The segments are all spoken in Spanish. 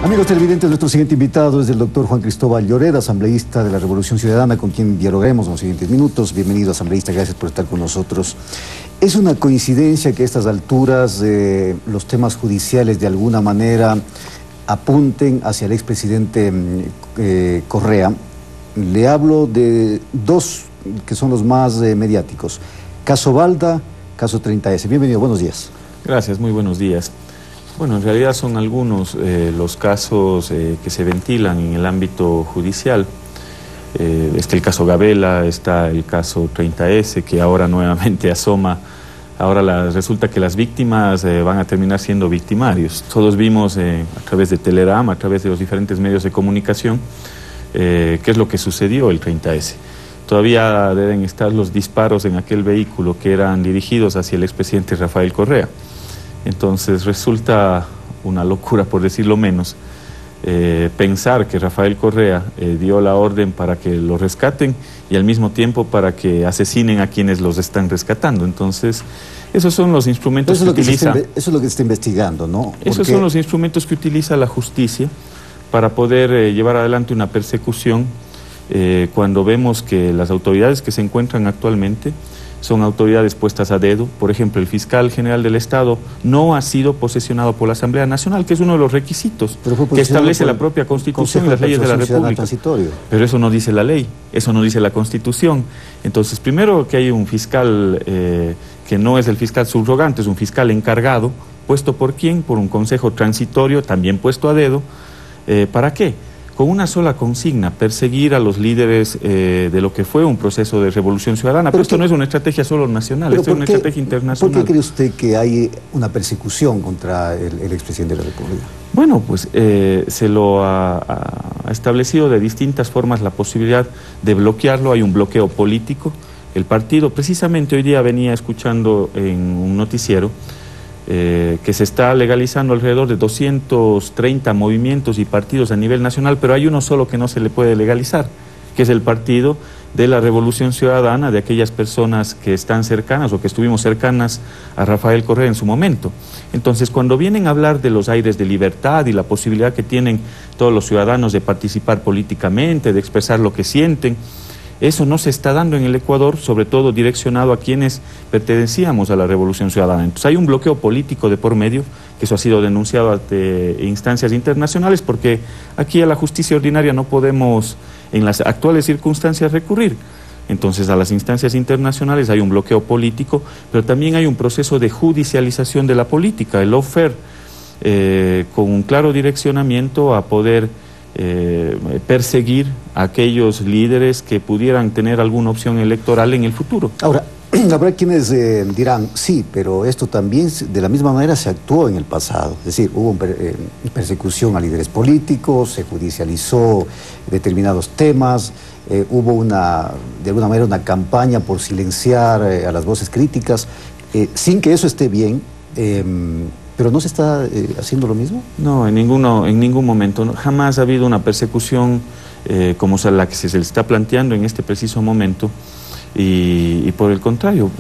Amigos televidentes, nuestro siguiente invitado es el doctor Juan Cristóbal Lloreda, asambleísta de la Revolución Ciudadana, con quien dialogaremos en los siguientes minutos. Bienvenido, asambleísta, gracias por estar con nosotros. ¿Es una coincidencia que a estas alturas los temas judiciales de alguna manera apunten hacia el expresidente Correa? Le hablo de dos que son los más mediáticos. Caso Balda, caso 30S. Bienvenido, buenos días. Gracias, muy buenos días. Bueno, en realidad son algunos los casos que se ventilan en el ámbito judicial. Está el caso Gabela, está el caso 30S, que ahora nuevamente asoma. Ahora resulta que las víctimas van a terminar siendo victimarios. Todos vimos a través de Telegram, a través de los diferentes medios de comunicación, qué es lo que sucedió el 30S. Todavía deben estar los disparos en aquel vehículo que eran dirigidos hacia el expresidente Rafael Correa. Entonces resulta una locura, por decirlo menos, pensar que Rafael Correa dio la orden para que lo rescaten y al mismo tiempo para que asesinen a quienes los están rescatando. Entonces, esos son los instrumentos que utiliza... Eso es lo que se está investigando, ¿no? Esos son los instrumentos que utiliza la justicia para poder llevar adelante una persecución cuando vemos que las autoridades que se encuentran actualmente son autoridades puestas a dedo. Por ejemplo, el fiscal general del Estado no ha sido posesionado por la Asamblea Nacional, que es uno de los requisitos que establece la propia Constitución y las leyes de la República. Pero eso no dice la ley, eso no dice la Constitución. Entonces, primero que hay un fiscal que no es el fiscal subrogante, es un fiscal encargado, puesto por quién, por un consejo transitorio, también puesto a dedo. ¿Para qué? Con una sola consigna, perseguir a los líderes de lo que fue un proceso de revolución ciudadana. Pero esto no es una estrategia solo nacional, esto es una estrategia internacional. ¿Por qué cree usted que hay una persecución contra el expresidente de la República? Bueno, pues se lo ha establecido de distintas formas la posibilidad de bloquearlo. Hay un bloqueo político. El partido, precisamente hoy día venía escuchando en un noticiero, que se está legalizando alrededor de 230 movimientos y partidos a nivel nacional, pero hay uno solo que no se le puede legalizar, que es el partido de la Revolución Ciudadana, de aquellas personas que están cercanas o que estuvimos cercanas a Rafael Correa en su momento. Entonces, cuando vienen a hablar de los aires de libertad y la posibilidad que tienen todos los ciudadanos de participar políticamente, de expresar lo que sienten, eso no se está dando en el Ecuador, sobre todo direccionado a quienes pertenecíamos a la Revolución Ciudadana. Entonces hay un bloqueo político de por medio, que eso ha sido denunciado ante instancias internacionales, porque aquí a la justicia ordinaria no podemos, en las actuales circunstancias, recurrir. Entonces a las instancias internacionales hay un bloqueo político, pero también hay un proceso de judicialización de la política, el lawfare, con un claro direccionamiento a poder perseguir a aquellos líderes que pudieran tener alguna opción electoral en el futuro. Ahora, habrá quienes dirán, sí, pero esto también de la misma manera se actuó en el pasado. Es decir, hubo persecución a líderes políticos, se judicializó determinados temas, hubo de alguna manera una campaña por silenciar a las voces críticas, sin que eso esté bien. ¿Pero no se está haciendo lo mismo? No, en ningún momento. No, jamás ha habido una persecución como la que se le está planteando en este preciso momento. Y por el contrario,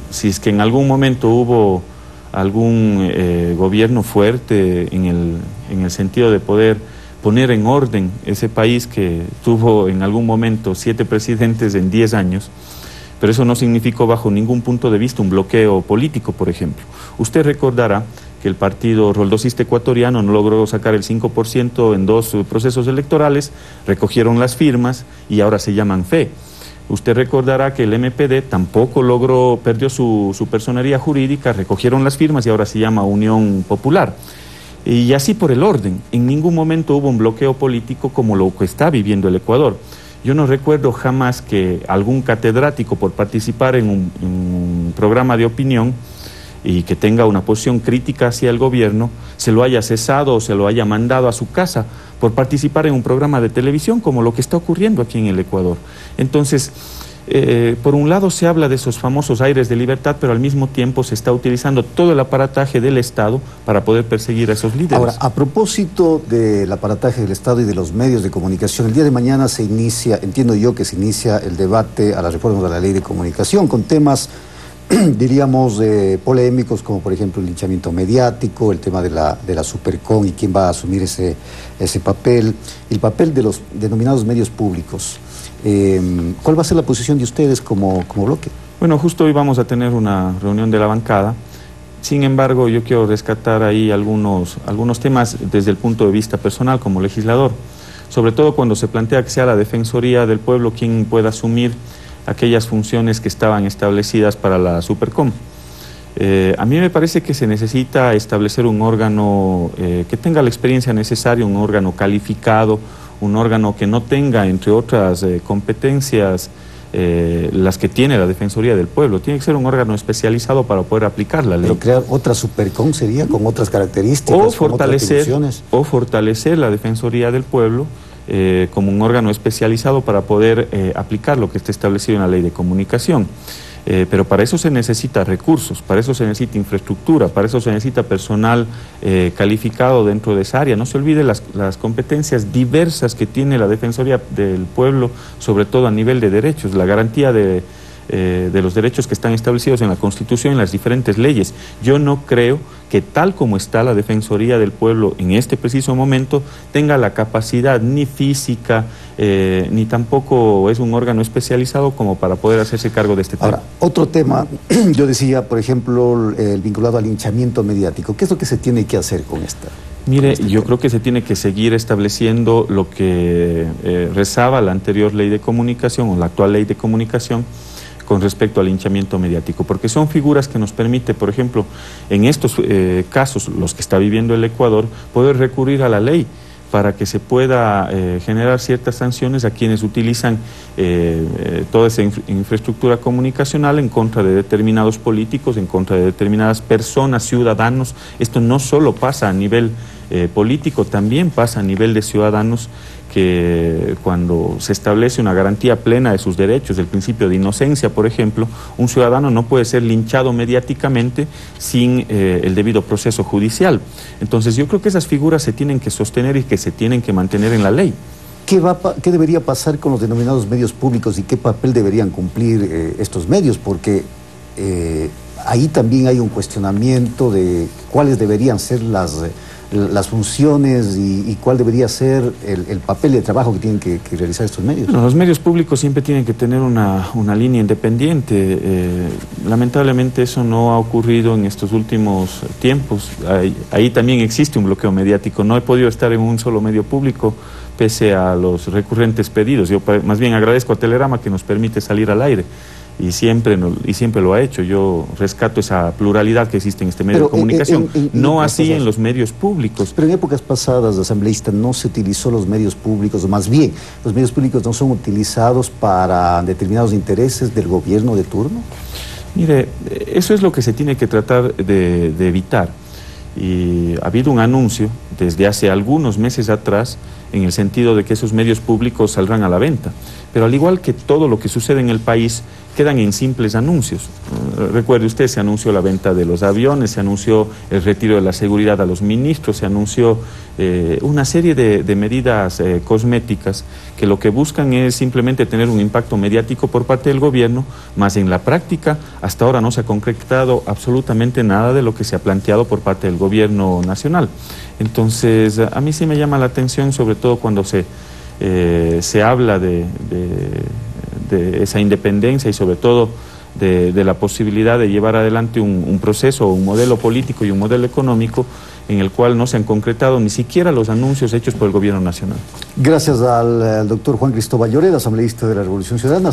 si es que en algún momento hubo algún gobierno fuerte en el sentido de poder poner en orden ese país que tuvo en algún momento 7 presidentes en 10 años, pero eso no significó bajo ningún punto de vista un bloqueo político, por ejemplo. Usted recordará que el partido roldosista ecuatoriano no logró sacar el 5% en 2 procesos electorales, recogieron las firmas y ahora se llaman FE. Usted recordará que el MPD tampoco perdió su personería jurídica, recogieron las firmas y ahora se llama Unión Popular. Y así por el orden. En ningún momento hubo un bloqueo político como lo que está viviendo el Ecuador. Yo no recuerdo jamás que algún catedrático, por participar en un programa de opinión y que tenga una posición crítica hacia el gobierno, se lo haya cesado o se lo haya mandado a su casa por participar en un programa de televisión, como lo que está ocurriendo aquí en el Ecuador. Entonces, por un lado se habla de esos famosos aires de libertad, pero al mismo tiempo se está utilizando todo el aparataje del Estado para poder perseguir a esos líderes. Ahora, a propósito del aparataje del Estado y de los medios de comunicación, el día de mañana entiendo yo que se inicia el debate a las reformas de la ley de comunicación con temas diríamos, polémicos, como por ejemplo el linchamiento mediático, el tema de la Supercon y quién va a asumir ese papel, el papel de los denominados medios públicos. ¿Cuál va a ser la posición de ustedes como bloque? Bueno, justo hoy vamos a tener una reunión de la bancada. Sin embargo, yo quiero rescatar ahí algunos temas desde el punto de vista personal como legislador, sobre todo cuando se plantea que sea la Defensoría del Pueblo quien pueda asumir aquellas funciones que estaban establecidas para la Supercom. A mí me parece que se necesita establecer un órgano que tenga la experiencia necesaria, un órgano calificado, un órgano que no tenga, entre otras competencias, las que tiene la Defensoría del Pueblo. Tiene que ser un órgano especializado para poder aplicar la ley. Pero crear otra Supercom sería con otras características, o fortalecer la Defensoría del Pueblo como un órgano especializado para poder aplicar lo que está establecido en la Ley de Comunicación. Pero para eso se necesita recursos, para eso se necesita infraestructura, para eso se necesita personal calificado dentro de esa área. No se olvide las competencias diversas que tiene la Defensoría del Pueblo, sobre todo a nivel de derechos, la garantía de los derechos que están establecidos en la Constitución y en las diferentes leyes. Yo no creo que tal como está la Defensoría del Pueblo en este preciso momento tenga la capacidad ni física ni tampoco es un órgano especializado como para poder hacerse cargo de este tema. Ahora, otro tema, yo decía, por ejemplo, el vinculado al linchamiento mediático. ¿Qué es lo que se tiene que hacer con esta? Mire, yo creo que se tiene que seguir estableciendo lo que rezaba la anterior ley de comunicación o la actual ley de comunicación con respecto al linchamiento mediático, porque son figuras que nos permite, por ejemplo, en estos casos, los que está viviendo el Ecuador, poder recurrir a la ley para que se pueda generar ciertas sanciones a quienes utilizan toda esa infraestructura comunicacional en contra de determinados políticos, en contra de determinadas personas, ciudadanos. Esto no solo pasa a nivel político, también pasa a nivel de ciudadanos, que cuando se establece una garantía plena de sus derechos, el principio de inocencia, por ejemplo, un ciudadano no puede ser linchado mediáticamente sin el debido proceso judicial. Entonces yo creo que esas figuras se tienen que sostener y que se tienen que mantener en la ley. ¿Qué debería pasar con los denominados medios públicos y qué papel deberían cumplir estos medios? Porque ahí también hay un cuestionamiento de cuáles deberían ser las funciones y cuál debería ser el papel de trabajo que tienen que realizar estos medios. Bueno, los medios públicos siempre tienen que tener una línea independiente. Lamentablemente eso no ha ocurrido en estos últimos tiempos. Ahí también existe un bloqueo mediático. No he podido estar en un solo medio público pese a los recurrentes pedidos. Yo más bien agradezco a Telerama que nos permite salir al aire. Y siempre lo ha hecho. Yo rescato esa pluralidad que existe en este medio de comunicación, no así en los medios públicos. Pero en épocas pasadas, asambleísta, no se utilizó los medios públicos, o más bien, los medios públicos no son utilizados para determinados intereses del gobierno de turno. Mire, eso es lo que se tiene que tratar de evitar. Y ha habido un anuncio desde hace algunos meses atrás en el sentido de que esos medios públicos saldrán a la venta. Pero al igual que todo lo que sucede en el país, quedan en simples anuncios. Recuerde usted, se anunció la venta de los aviones, se anunció el retiro de la seguridad a los ministros, se anunció una serie de medidas cosméticas que lo que buscan es simplemente tener un impacto mediático por parte del gobierno, más en la práctica hasta ahora no se ha concretado absolutamente nada de lo que se ha planteado por parte del gobierno nacional. Entonces, a mí sí me llama la atención, sobre todo cuando se habla de esa independencia y sobre todo de la posibilidad de llevar adelante un proceso, un modelo político y un modelo económico en el cual no se han concretado ni siquiera los anuncios hechos por el gobierno nacional. Gracias al doctor Juan Cristóbal Lloreda, asambleísta de la Revolución Ciudadana.